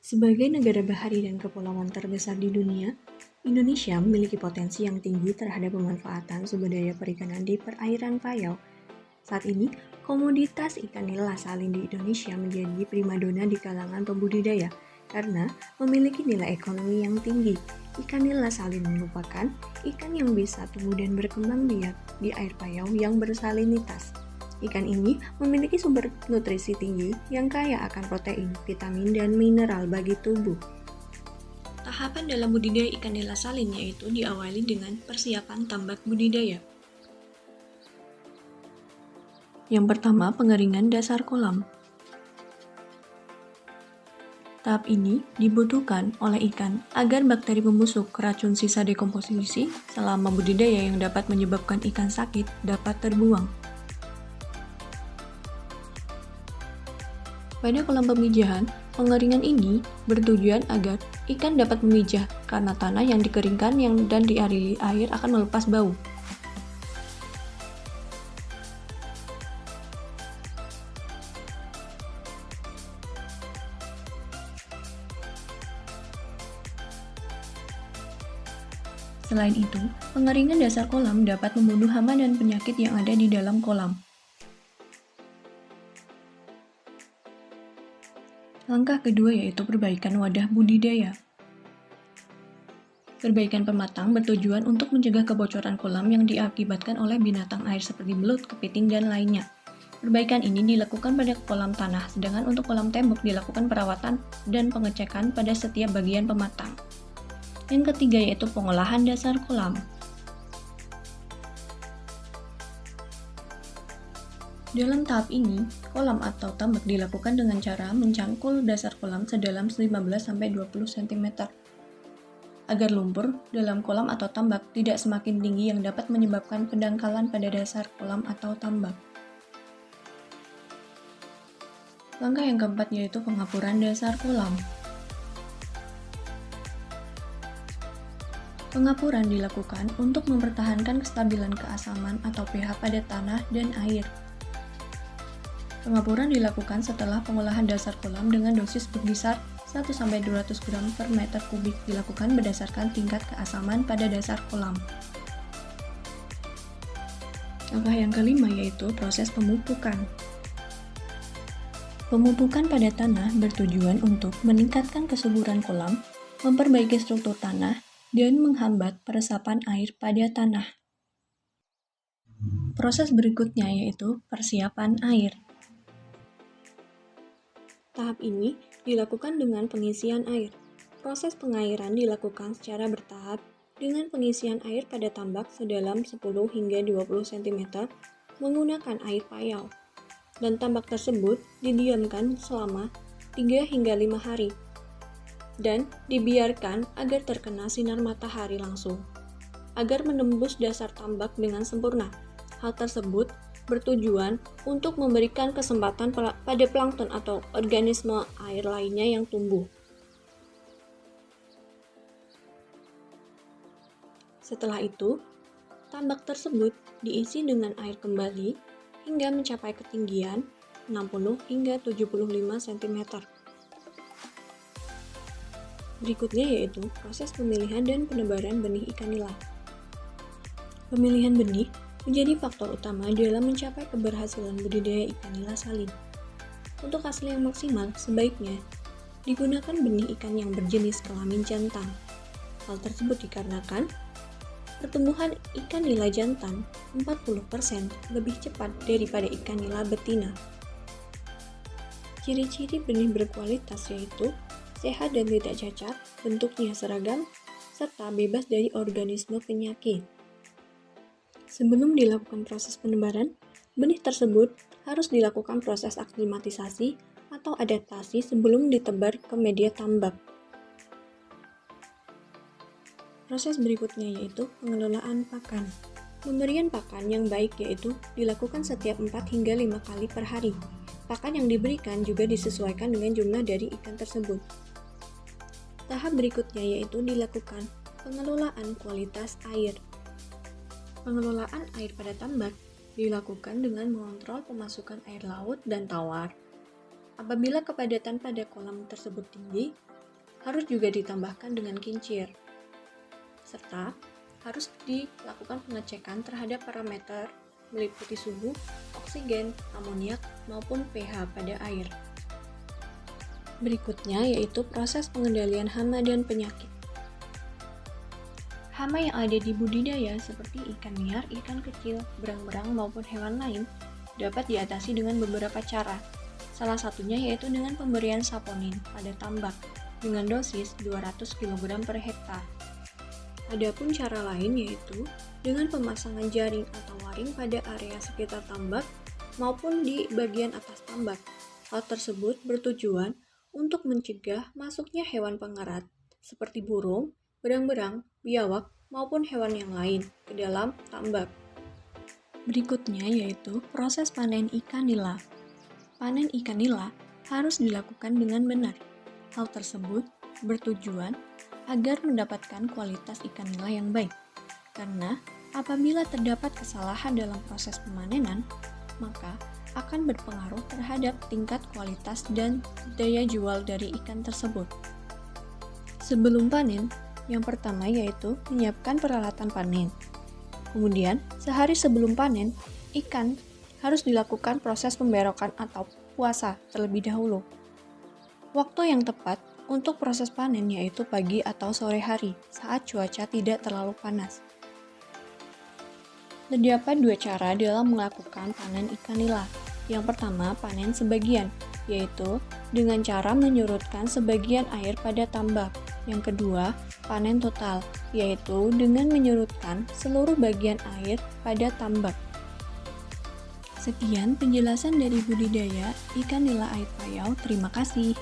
Sebagai negara bahari dan kepulauan terbesar di dunia, Indonesia memiliki potensi yang tinggi terhadap pemanfaatan sumber daya perikanan di perairan Riau. Saat ini, komoditas ikan nila salin di Indonesia menjadi primadona di kalangan pembudidaya karena memiliki nilai ekonomi yang tinggi. Ikan nila salin merupakan ikan yang bisa tumbuh dan berkembang biak di air payau yang bersalinitas. Ikan ini memiliki sumber nutrisi tinggi yang kaya akan protein, vitamin, dan mineral bagi tubuh. Tahapan dalam budidaya ikan nila salin yaitu diawali dengan persiapan tambak budidaya. Yang pertama, pengeringan dasar kolam. Tahap ini dibutuhkan oleh ikan agar bakteri pembusuk racun sisa dekomposisi selama budidaya yang dapat menyebabkan ikan sakit dapat terbuang. Pada kolam pemijahan, pengeringan ini bertujuan agar ikan dapat memijah karena tanah yang dikeringkan dan dialiri air akan melepas bau. Selain itu, pengeringan dasar kolam dapat membunuh hama dan penyakit yang ada di dalam kolam. Langkah kedua yaitu perbaikan wadah budidaya. Perbaikan pematang bertujuan untuk mencegah kebocoran kolam yang diakibatkan oleh binatang air seperti belut, kepiting, dan lainnya. Perbaikan ini dilakukan pada kolam tanah, sedangkan untuk kolam tembok dilakukan perawatan dan pengecekan pada setiap bagian pematang. Yang ketiga yaitu pengolahan dasar kolam. Dalam tahap ini, kolam atau tambak dilakukan dengan cara mencangkul dasar kolam sedalam 15-20 cm. Agar lumpur dalam kolam atau tambak tidak semakin tinggi yang dapat menyebabkan pendangkalan pada dasar kolam atau tambak. Langkah yang keempat yaitu pengapuran dasar kolam. Pengapuran dilakukan untuk mempertahankan kestabilan keasaman atau pH pada tanah dan air. Pengapuran dilakukan setelah pengolahan dasar kolam dengan dosis berkisar 1-200 gram per meter kubik dilakukan berdasarkan tingkat keasaman pada dasar kolam. Langkah yang kelima yaitu proses pemupukan. Pemupukan pada tanah bertujuan untuk meningkatkan kesuburan kolam, memperbaiki struktur tanah, dan menghambat peresapan air pada tanah. Proses berikutnya yaitu persiapan air. Tahap ini dilakukan dengan pengisian air. Proses pengairan dilakukan secara bertahap dengan pengisian air pada tambak sedalam 10-20 cm menggunakan air payau. Dan tambak tersebut didiamkan selama 3-5 hari dan dibiarkan agar terkena sinar matahari langsung agar menembus dasar tambak dengan sempurna. Hal tersebut bertujuan untuk memberikan kesempatan pada plankton atau organisme air lainnya yang tumbuh. Setelah itu, tambak tersebut diisi dengan air kembali hingga mencapai ketinggian 60-75 cm. Berikutnya yaitu proses pemilihan dan penebaran benih ikan nila. Pemilihan benih menjadi faktor utama dalam mencapai keberhasilan budidaya ikan nila salin. Untuk hasil yang maksimal, sebaiknya digunakan benih ikan yang berjenis kelamin jantan. Hal tersebut dikarenakan pertumbuhan ikan nila jantan 40% lebih cepat daripada ikan nila betina. Ciri-ciri benih berkualitas yaitu sehat dan tidak cacat, bentuknya seragam, serta bebas dari organisme penyakit. Sebelum dilakukan proses penebaran, benih tersebut harus dilakukan proses aklimatisasi atau adaptasi sebelum ditebar ke media tambak. Proses berikutnya yaitu pengelolaan pakan. Pemberian pakan yang baik yaitu dilakukan setiap 4-5 kali per hari. Pakan yang diberikan juga disesuaikan dengan jumlah dari ikan tersebut. Tahap berikutnya yaitu dilakukan pengelolaan kualitas air. Pengelolaan air pada tambak dilakukan dengan mengontrol pemasukan air laut dan tawar. Apabila kepadatan pada kolam tersebut tinggi, harus juga ditambahkan dengan kincir. Serta harus dilakukan pengecekan terhadap parameter meliputi suhu, oksigen, amoniak, maupun pH pada air. Berikutnya yaitu proses pengendalian hama dan penyakit. Hama yang ada di budidaya seperti ikan liar, ikan kecil, berang-berang maupun hewan lain dapat diatasi dengan beberapa cara. Salah satunya yaitu dengan pemberian saponin pada tambak dengan dosis 200 kg per hektar. Adapun cara lain yaitu dengan pemasangan jaring atau waring pada area sekitar tambak maupun di bagian atas tambak. Hal tersebut bertujuan untuk mencegah masuknya hewan pengerat seperti burung, berang-berang, biawak, maupun hewan yang lain ke dalam tambak. Berikutnya yaitu proses panen ikan nila. Panen ikan nila harus dilakukan dengan benar. Hal tersebut bertujuan agar mendapatkan kualitas ikan nila yang baik. Karena apabila terdapat kesalahan dalam proses pemanenan, maka akan berpengaruh terhadap tingkat kualitas dan daya jual dari ikan tersebut. Sebelum panen, yang pertama yaitu menyiapkan peralatan panen. Kemudian, sehari sebelum panen, ikan harus dilakukan proses pemberokan atau puasa terlebih dahulu. Waktu yang tepat untuk proses panen yaitu pagi atau sore hari saat cuaca tidak terlalu panas. Terdapat dua cara dalam melakukan panen ikan nila. Yang pertama, panen sebagian, yaitu dengan cara menyurutkan sebagian air pada tambak. Yang kedua, panen total, yaitu dengan menyurutkan seluruh bagian air pada tambak. Sekian penjelasan dari budidaya ikan nila air payau. Terima kasih.